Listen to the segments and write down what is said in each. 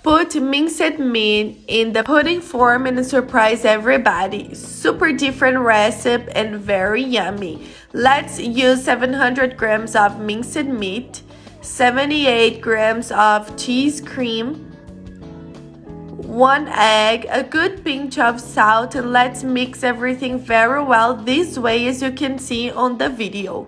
Put minced meat in the pudding form and surprise everybody. Super different recipe and very yummy. Let's use 700 grams of minced meat, 78 grams of cheese cream, 1 egg, a good pinch of salt, and let's mix everything very well this way as you can see on the video.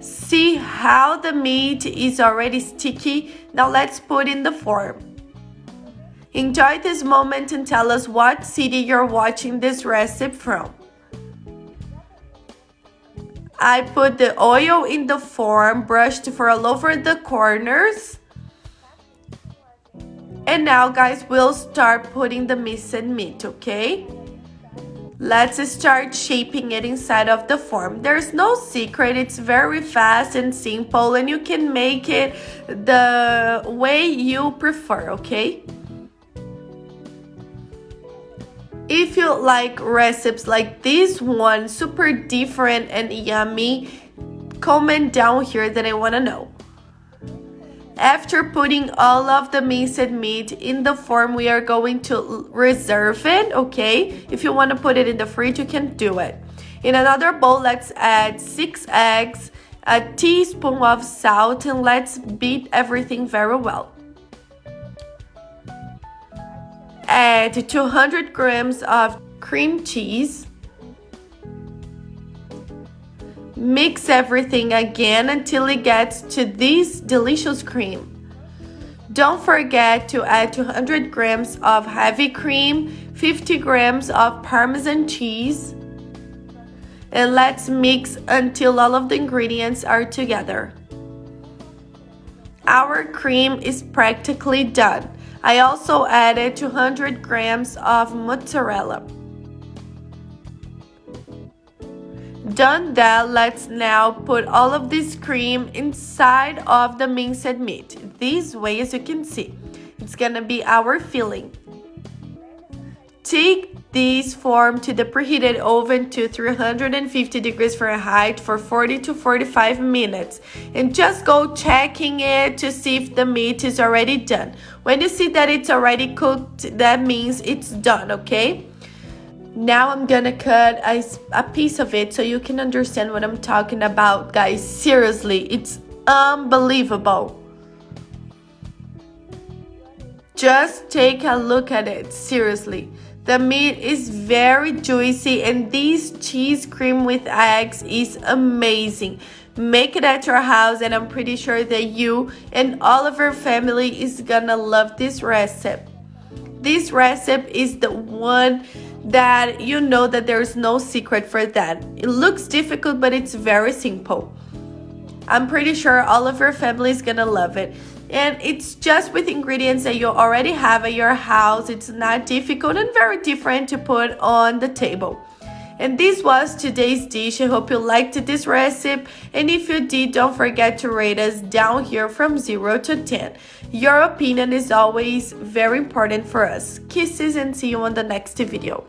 See how the meat is already sticky? Now let's put in the form. Enjoy this moment and tell us what city you're watching this recipe from. I put the oil in the form, brushed for all over the corners. And now guys, we'll start putting the minced meat, okay? Let's start shaping it inside of the form. There's no secret, it's very fast and simple, and you can make it the way you prefer, okay? If you like recipes like this one, super different and yummy, comment down here that I want to know. After putting all of the minced meat in the form, we are going to reserve it, okay? If you want to put it in the fridge, you can do it. In another bowl, let's add 6 eggs, a teaspoon of salt, and let's beat everything very well. Add 200 grams of cream cheese. Mix everything again until it gets to this delicious cream. Don't forget to add 200 grams of heavy cream, 50 grams of Parmesan cheese, and let's mix until all of the ingredients are together. Our cream is practically done. I also added 200 grams of mozzarella. Done that, let's now put all of this cream inside of the minced meat. This way, as you can see, it's gonna be our filling. Take this form to the preheated oven to 350 degrees Fahrenheit for 40 to 45 minutes. And just go checking it to see if the meat is already done. When you see that it's already cooked, that means it's done, okay? Now I'm gonna cut a piece of it so you can understand what I'm talking about, guys. Seriously, it's unbelievable. Just take a look at it, seriously. The meat is very juicy and this cheese cream with eggs is amazing. Make it at your house and I'm pretty sure that you and all of your family is gonna love this recipe. This recipe is the one that you know that there's no secret for that. It looks difficult, but it's very simple. I'm pretty sure all of your family is gonna love it. And it's just with ingredients that you already have at your house. It's not difficult and very different to put on the table. And this was today's dish. I hope you liked this recipe. And if you did, don't forget to rate us down here from 0 to 10. Your opinion is always very important for us. Kisses and see you on the next video.